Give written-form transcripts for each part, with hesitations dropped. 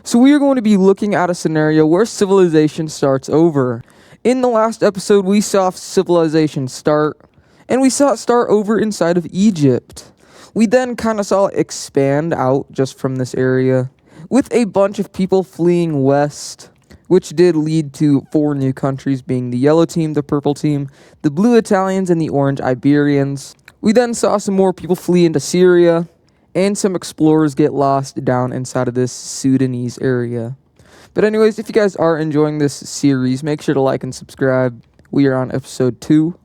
So we are going to be looking at a scenario where civilization starts over. In the last episode, we saw civilization start, and we saw it start over inside of Egypt. We then kind of saw it expand out just from this area, with a bunch of people fleeing west, which did lead to 4 new countries being the yellow team, the purple team, the blue Italians, and the orange Iberians. We then saw some more people flee into Syria, and some explorers get lost down inside of this Sudanese area. But anyways, if you guys are enjoying this series, make sure to like and subscribe. We are on episode 2.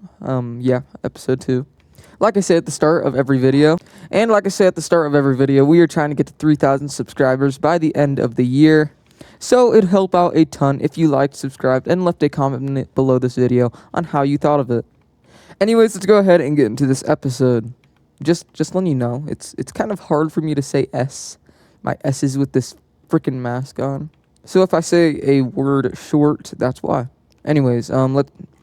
Episode 2. Like I say at the start of every video, we are trying to get to 3,000 subscribers by the end of the year. So it'd help out a ton if you liked, subscribed, and left a comment below this video on how you thought of it. Anyways, let's go ahead and get into this episode. Just letting you know, it's kind of hard for me to say S. My S is with this freaking mask on. So if I say a word short, that's why. Anyways,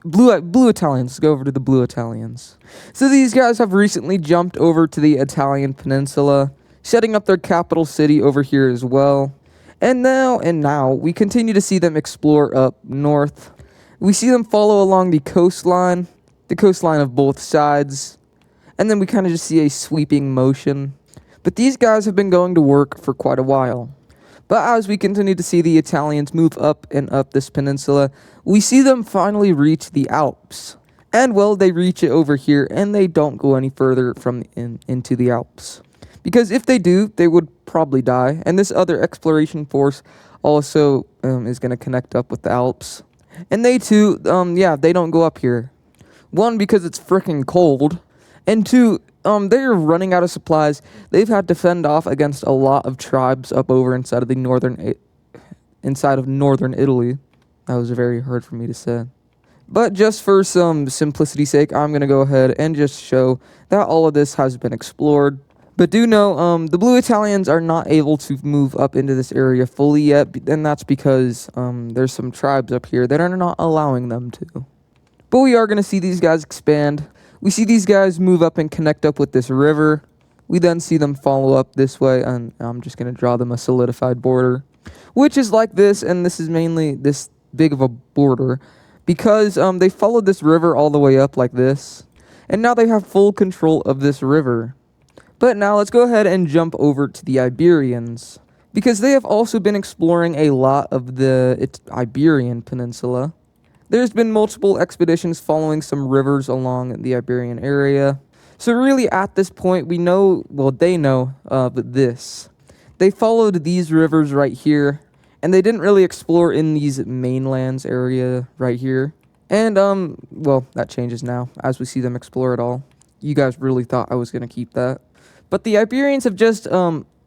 blue Italians. Let's go over to the blue Italians. So these guys have recently jumped over to the Italian peninsula, setting up their capital city over here as well. And now we continue to see them explore up north. We see them follow along the coastline of both sides. And then we kind of just see a sweeping motion. But these guys have been going to work for quite a while. But as we continue to see the Italians move up and up this peninsula, we see them finally reach the Alps. And well, they reach it over here, and they don't go any further into the Alps. Because if they do, they would probably die. And this other exploration force also is going to connect up with the Alps. And they too, they don't go up here. 1, because it's freaking cold. And 2, they're running out of supplies. They've had to fend off against a lot of tribes up over inside of northern Italy. That was very hard for me to say. But just for some simplicity's sake, I'm going to go ahead and just show that all of this has been explored. But do know, the blue Italians are not able to move up into this area fully yet, and that's because there's some tribes up here that are not allowing them to. But we are going to see these guys expand. We see these guys move up and connect up with this river. We then see them follow up this way, and I'm just going to draw them a solidified border, which is like this, and this is mainly this big of a border, because they followed this river all the way up like this, and now they have full control of this river. But now let's go ahead and jump over to the Iberians, because they have also been exploring a lot of the Iberian peninsula. There's been multiple expeditions following some rivers along the Iberian area. So really at this point, they know this. They followed these rivers right here, and they didn't really explore in these mainlands area right here. And, that changes now as we see them explore it all. You guys really thought I was going to keep that. But the Iberians have just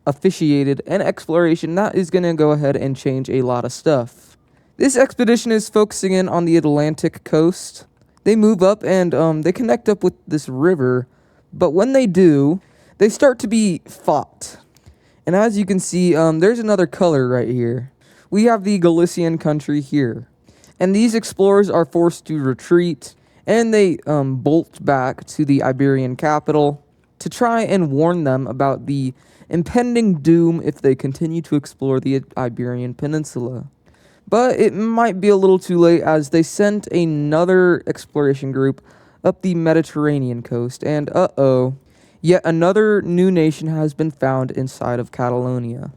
officiated an exploration that is going to go ahead and change a lot of stuff. This expedition is focusing in on the Atlantic coast. They move up and they connect up with this river. But when they do, they start to be fought. And as you can see, there's another color right here. We have the Galician country here. And these explorers are forced to retreat. And they bolt back to the Iberian capital to try and warn them about the impending doom if they continue to explore the Iberian Peninsula. But it might be a little too late, as they sent another exploration group up the Mediterranean coast, and yet another new nation has been found inside of Catalonia.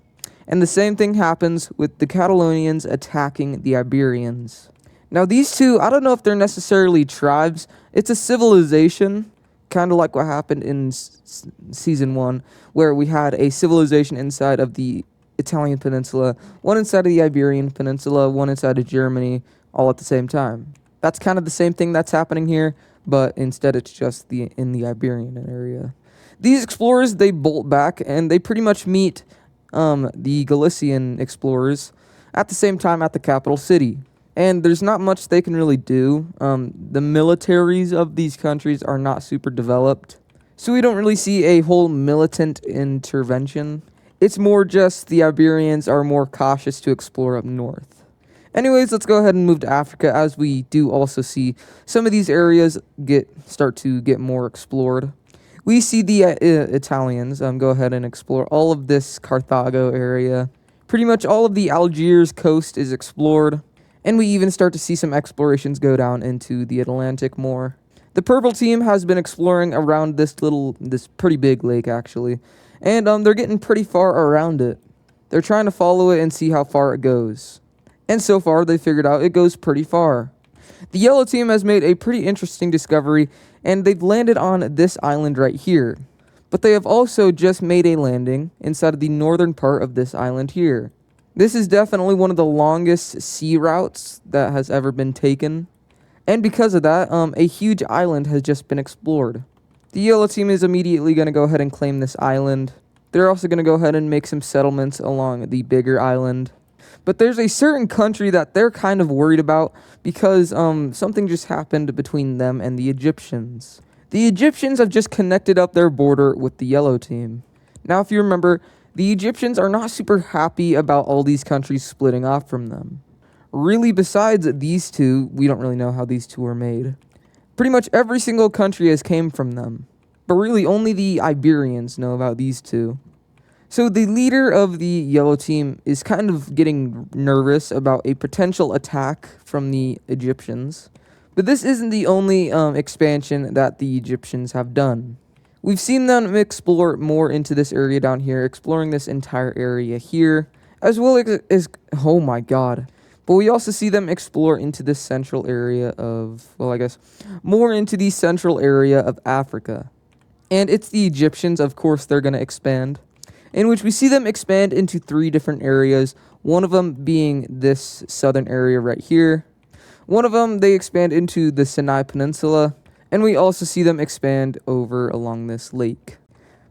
And the same thing happens with the Catalonians attacking the Iberians. Now these two, I don't know if they're necessarily tribes. It's a civilization, kind of like what happened in season 1, where we had a civilization inside of the Italian peninsula, one inside of the Iberian peninsula, one inside of Germany, all at the same time. That's kind of the same thing that's happening here, but instead it's just in the Iberian area. These explorers, they bolt back, and they pretty much meet the Galician explorers at the same time at the capital city. And there's not much they can really do. The militaries of these countries are not super developed, so we don't really see a whole militant intervention. It's more just the Iberians are more cautious to explore up north. Anyways, let's go ahead and move to Africa, as we do also see some of these areas start to get more explored. We see the Italians go ahead and explore all of this Carthago area, Pretty much all of the Algiers coast is explored, and we even start to see some explorations go down into the Atlantic more. The purple team has been exploring around this pretty big lake actually, and they're getting pretty far around it. They're trying to follow it and see how far it goes. And so far, they figured out it goes pretty far. The yellow team has made a pretty interesting discovery, and they've landed on this island right here. But they have also just made a landing inside of the northern part of this island here. This is definitely one of the longest sea routes that has ever been taken. And because of that, a huge island has just been explored. The yellow team is immediately going to go ahead and claim this island. They're also going to go ahead and make some settlements along the bigger island. But there's a certain country that they're kind of worried about because something just happened between them and the Egyptians. The Egyptians have just connected up their border with the yellow team. Now, if you remember, the Egyptians are not super happy about all these countries splitting off from them. Really, besides these two, we don't really know how these two were made. Pretty much every single country has came from them. But really, only the Iberians know about these two. So the leader of the yellow team is kind of getting nervous about a potential attack from the Egyptians. But this isn't the only expansion that the Egyptians have done. We've seen them explore more into this area down here, exploring this entire area here, as well as oh my god. But we also see them explore into this central area of, well, I guess, more into the central area of Africa. And it's the Egyptians, of course, they're going to expand, in which we see them expand into 3 different areas, one of them being this southern area right here. One of them, they expand into the Sinai Peninsula, and we also see them expand over along this lake.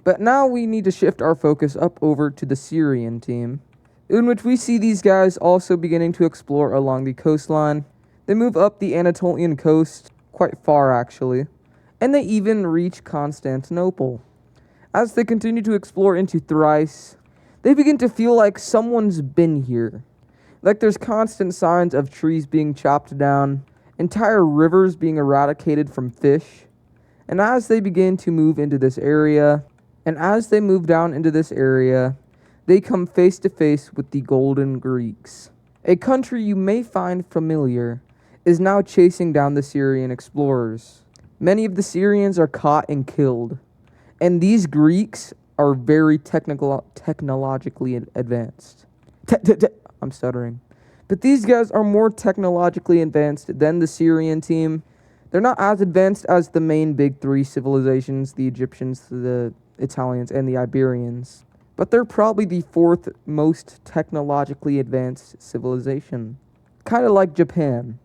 But now we need to shift our focus up over to the Syrian team, in which we see these guys also beginning to explore along the coastline. They move up the Anatolian coast, quite far actually, and they even reach Constantinople. As they continue to explore into Thrace, they begin to feel like someone's been here. Like there's constant signs of trees being chopped down, entire rivers being eradicated from fish. And as they begin to move into this area, and as they move down into this area, they come face to face with the Golden Greeks. A country you may find familiar is now chasing down the Syrian explorers. Many of the Syrians are caught and killed, and these Greeks are very technologically advanced. I'm stuttering. But these guys are more technologically advanced than the Syrian team. They're not as advanced as the main big 3 civilizations, the Egyptians, the Italians, and the Iberians. But they're probably the 4th most technologically advanced civilization. Kind of like Japan.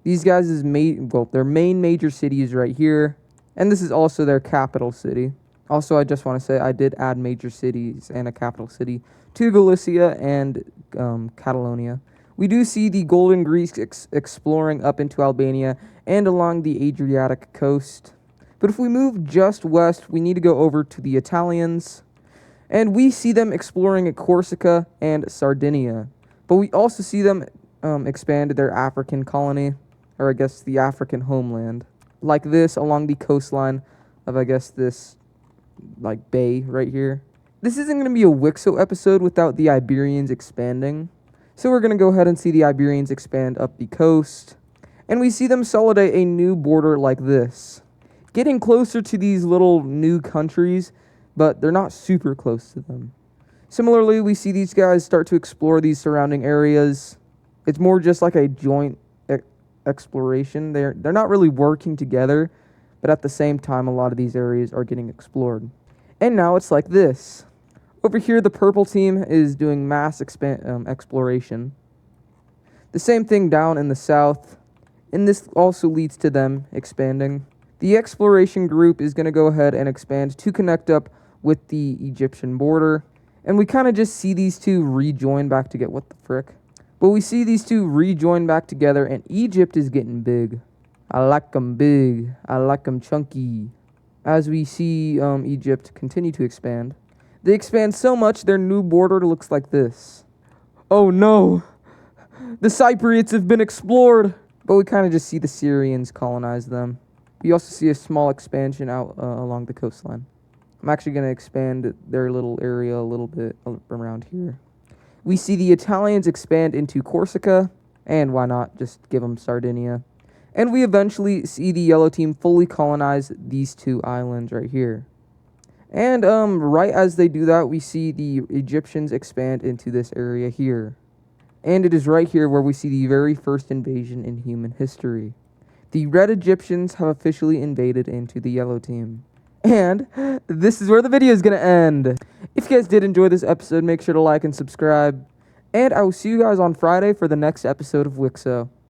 These guys' their main major city is right here, and this is also their capital city. Also, I just want to say I did add major cities and a capital city to Galicia and Catalonia. We do see the Golden Greeks exploring up into Albania and along the Adriatic coast. But if we move just west, we need to go over to the Italians, and we see them exploring Corsica and Sardinia. But we also see them expand their African colony, or I guess the African homeland, like this along the coastline of, I guess, this like bay right here. This isn't going to be a Wixo episode without the Iberians expanding. So we're going to go ahead and see the Iberians expand up the coast. And we see them consolidate a new border like this, getting closer to these little new countries, but they're not super close to them. Similarly, we see these guys start to explore these surrounding areas. It's more just like a joint exploration. They're not really working together, but at the same time, a lot of these areas are getting explored. And now it's like this. Over here, the purple team is doing mass exploration. The same thing down in the south, and this also leads to them expanding. The exploration group is going to go ahead and expand to connect up with the Egyptian border, and we kind of just see these two rejoin back together. What the frick? But we see these two rejoin back together, and Egypt is getting big. I like them big. I like them chunky. As we see Egypt continue to expand, they expand so much their new border looks like this. Oh no! The Cypriots have been explored! But we kind of just see the Syrians colonize them. We also see a small expansion out along the coastline. I'm actually going to expand their little area a little bit around here. We see the Italians expand into Corsica, and why not just give them Sardinia. And we eventually see the yellow team fully colonize these two islands right here. And right as they do that, we see the Egyptians expand into this area here. And it is right here where we see the very first invasion in human history. The red Egyptians have officially invaded into the yellow team. And this is where the video is going to end. If you guys did enjoy this episode, make sure to like and subscribe. And I will see you guys on Friday for the next episode of Wixo.